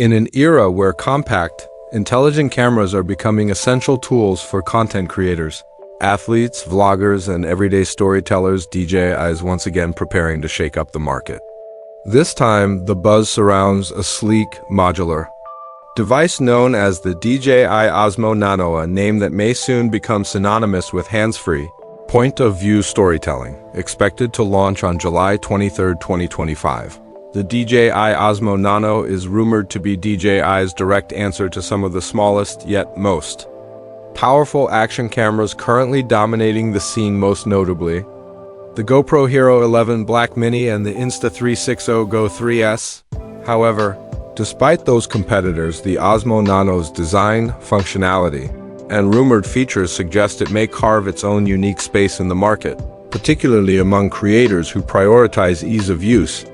In an era where compact, intelligent cameras are becoming essential tools for content creators, athletes, vloggers, and everyday storytellers, DJI is once again preparing to shake up the market. This time, the buzz surrounds a sleek, modular device known as the DJI Osmo Nano, a name that may soon become synonymous with hands-free, point-of-view storytelling, expected to launch on July 23, 2025. The DJI Osmo Nano is rumored to be DJI's direct answer to some of the smallest yet most powerful action cameras currently dominating the scene, most notably the GoPro Hero 11 Black Mini and the Insta360 Go 3S. However, despite those competitors, the Osmo Nano's design, functionality, and rumored features suggest it may carve its own unique space in the market, particularly among creators who prioritize ease of use,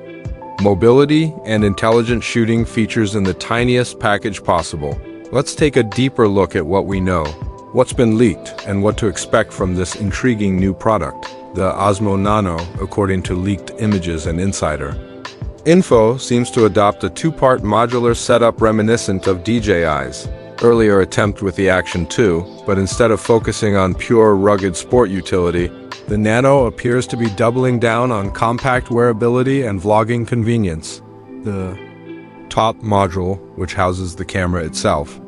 mobility, and intelligent shooting features in the tiniest package possible. Let's take a deeper look at what we know, what's been leaked, and what to expect from this intriguing new product. The Osmo Nano, according to leaked images and insider info, seems to adopt a two-part modular setup reminiscent of DJI's earlier attempt with the Action 2, but instead of focusing on pure rugged sport utility, the Nano appears to be doubling down on compact wearability and vlogging convenience. The top module, which houses the camera itself,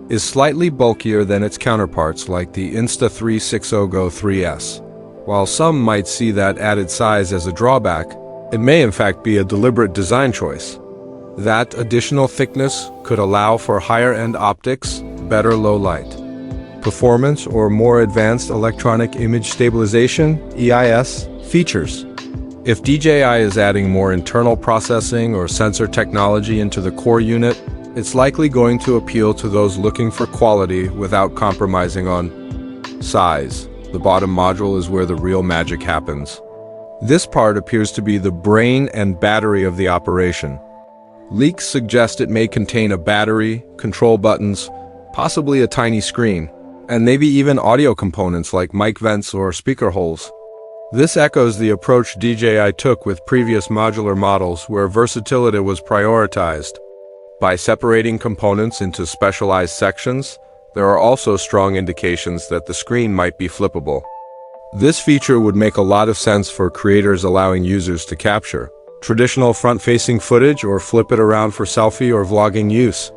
is slightly bulkier than its counterparts like the Insta360 Go 3S. While some might see that added size as a drawback, it may in fact be a deliberate design choice. That additional thickness could allow for higher-end optics, better low-light performance, or more advanced electronic image stabilization (EIS) features. If DJI is adding more internal processing or sensor technology into the core unit, it's likely going to appeal to those looking for quality without compromising on size. The bottom module is where the real magic happens. This part appears to be the brain and battery of the operation. Leaks suggest it may contain a battery, control buttons, possibly a tiny screen, and maybe even audio components like mic vents or speaker holes. This echoes the approach DJI took with previous modular models, where versatility was prioritized. By separating components into specialized sections, there are also strong indications that the screen might be flippable. This feature would make a lot of sense for creators, allowing users to capture traditional front-facing footage or flip it around for selfie or vlogging use.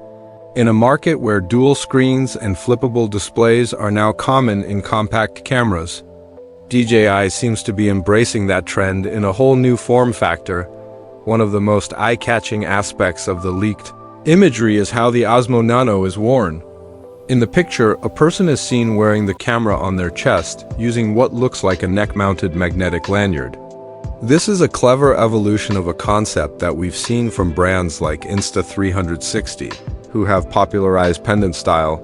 In a market where dual screens and flippable displays are now common in compact cameras, DJI seems to be embracing that trend in a whole new form factor. One of the most eye-catching aspects of the leaked imagery is how the Osmo Nano is worn. In the picture, a person is seen wearing the camera on their chest, using what looks like a neck-mounted magnetic lanyard. This is a clever evolution of a concept that we've seen from brands like Insta360, who have popularized pendant-style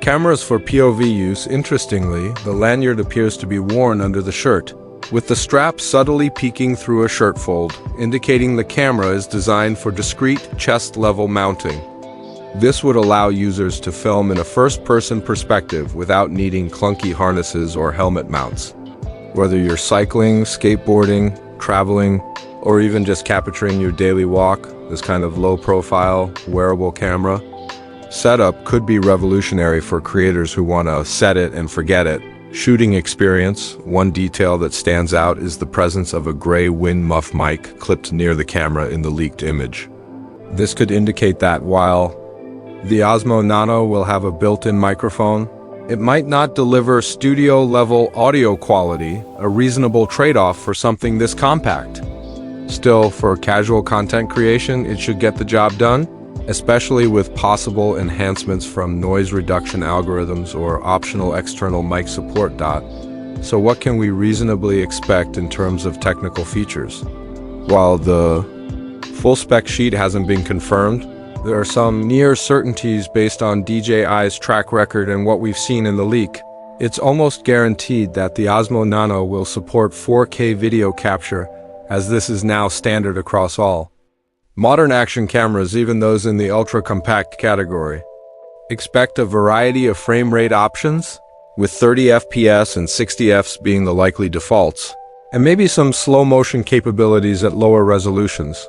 cameras for POV use. Interestingly, the lanyard appears to be worn under the shirt, with the strap subtly peeking through a shirt fold, indicating the camera is designed for discreet chest-level mounting. This would allow users to film in a first-person perspective without needing clunky harnesses or helmet mounts. Whether you're cycling, skateboarding, traveling, or even just capturing your daily walk, this kind of low-profile, wearable camera setup could be revolutionary for creators who want to set it and forget it shooting experience. One detail that stands out is the presence of a gray wind muff mic clipped near the camera in the leaked image. This could indicate that while the Osmo Nano will have a built-in microphone, it might not deliver studio-level audio quality, a reasonable trade-off for something this compact. Still, for casual content creation, it should get the job done, especially with possible enhancements from noise reduction algorithms or optional external mic support. So what can we reasonably expect in terms of technical features? While the full spec sheet hasn't been confirmed, there are some near certainties based on DJI's track record and what we've seen in the leak. It's almost guaranteed that the Osmo Nano will support 4K video capture, as this is now standard across all modern action cameras, even those in the ultra-compact category. Expect a variety of frame rate options, with 30 FPS and 60 Fps being the likely defaults, and maybe some slow motion capabilities at lower resolutions.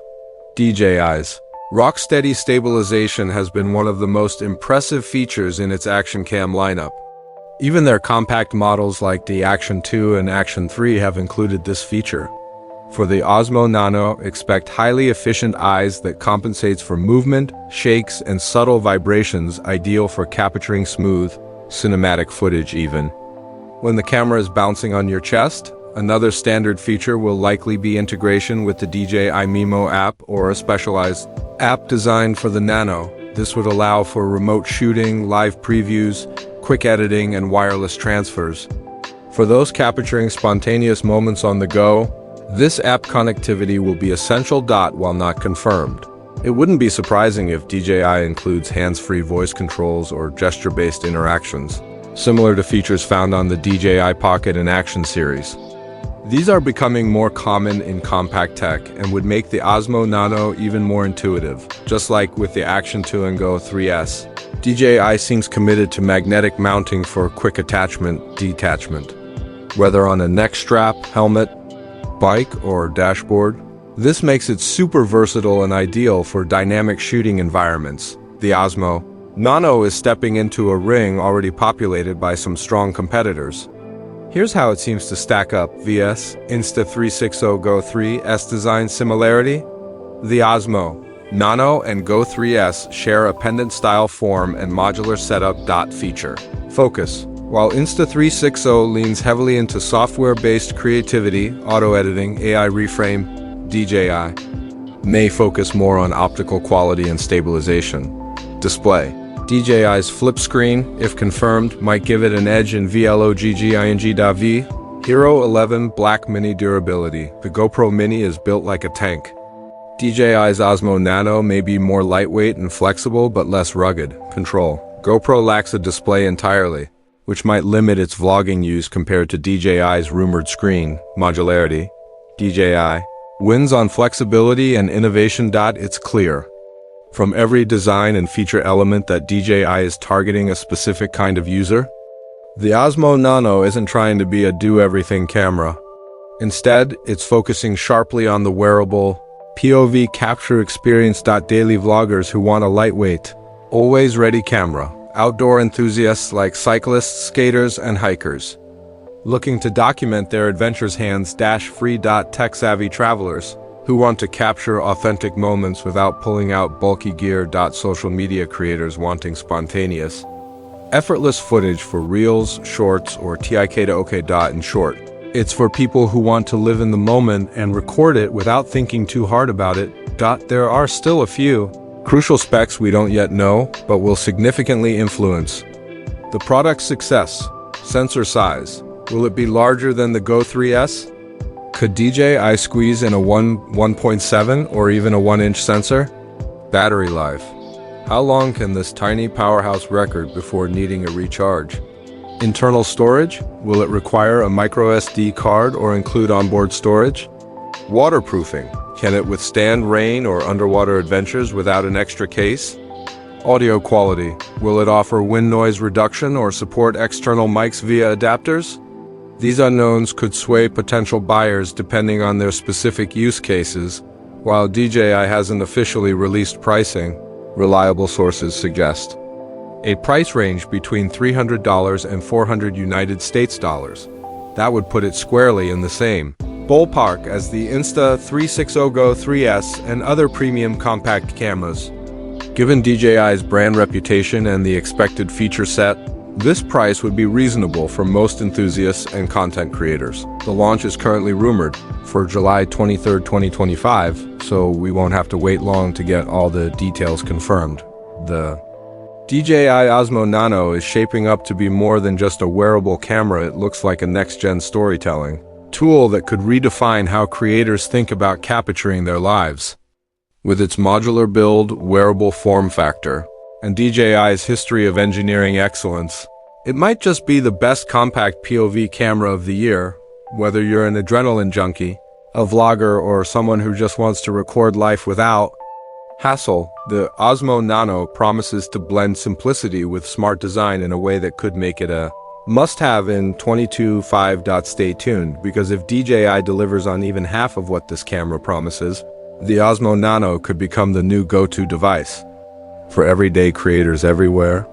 DJI's Rock-steady stabilization has been one of the most impressive features in its action cam lineup. Even their compact models like the Action 2 and Action 3 have included this feature. For the Osmo Nano, expect highly efficient eyes that compensates for movement, shakes, and subtle vibrations, ideal for capturing smooth, cinematic footage even. When the camera is bouncing on your chest, another standard feature will likely be integration with the DJI Mimo app or a specialized app designed for the Nano. This would allow for remote shooting, live previews, quick editing, and wireless transfers. For those capturing spontaneous moments on the go, this app connectivity will be essential. While not confirmed, it wouldn't be surprising if DJI includes hands-free voice controls or gesture-based interactions, similar to features found on the DJI Pocket and Action series. These are becoming more common in compact tech and would make the Osmo Nano even more intuitive. Just like with the Action 2 and Go 3S, DJI seems committed to magnetic mounting for quick attachment/detachment. Whether on a neck strap, helmet, bike, or dashboard, this makes it super versatile and ideal for dynamic shooting environments. The Osmo Nano is stepping into a ring already populated by some strong competitors. Here's how it seems to stack up vs. Insta360 Go 3S design similarity. The Osmo Nano and Go 3S share a pendant-style form and modular setup. Feature focus. While Insta360 leans heavily into software-based creativity, auto-editing, AI reframe, DJI may focus more on optical quality and stabilization. Display. DJI's flip screen, if confirmed, might give it an edge in VLOGGING.V. Hero 11 Black Mini durability. The GoPro Mini is built like a tank. DJI's Osmo Nano may be more lightweight and flexible but less rugged. Control. GoPro lacks a display entirely, which might limit its vlogging use compared to DJI's rumored screen. Modularity. DJI wins on flexibility and innovation. It's clear from every design and feature element that DJI is targeting a specific kind of user. The Osmo Nano isn't trying to be a do-everything camera. Instead, it's focusing sharply on the wearable, POV capture experience. Daily vloggers who want a lightweight, always-ready camera. Outdoor enthusiasts like cyclists, skaters, and hikers looking to document their adventures. Hands-free. Tech-savvy travelers who want to capture authentic moments without pulling out bulky gear. Social media creators wanting spontaneous, effortless footage for reels, shorts, or tik to ok. In short, it's for people who want to live in the moment and record it without thinking too hard about it. There are still a few crucial specs we don't yet know, but will significantly influence the product's success. Sensor size. Will it be larger than the Go 3S? Could DJI squeeze in a 1.7 or even a 1-inch sensor? Battery life. How long can this tiny powerhouse record before needing a recharge? Internal storage. Will it require a microSD card or include onboard storage? Waterproofing. Can it withstand rain or underwater adventures without an extra case? Audio quality. Will it offer wind noise reduction or support external mics via adapters? These unknowns could sway potential buyers depending on their specific use cases. While DJI hasn't officially released pricing, reliable sources suggest a price range between $300 and $400 United States dollars. That would put it squarely in the same ballpark as the Insta360 Go 3S and other premium compact cameras. Given DJI's brand reputation and the expected feature set, this price would be reasonable for most enthusiasts and content creators. The launch is currently rumored for July 23, 2025, so we won't have to wait long to get all the details confirmed. The DJI Osmo Nano is shaping up to be more than just a wearable camera. It looks like a next-gen storytelling tool that could redefine how creators think about capturing their lives. With its modular build, wearable form factor, and DJI's history of engineering excellence, it might just be the best compact POV camera of the year. Whether you're an adrenaline junkie, a vlogger, or someone who just wants to record life without hassle, the Osmo Nano promises to blend simplicity with smart design in a way that could make it a must-have in 2025. Stay tuned, because if DJI delivers on even half of what this camera promises, The Osmo Nano could become the new go-to device for everyday creators everywhere.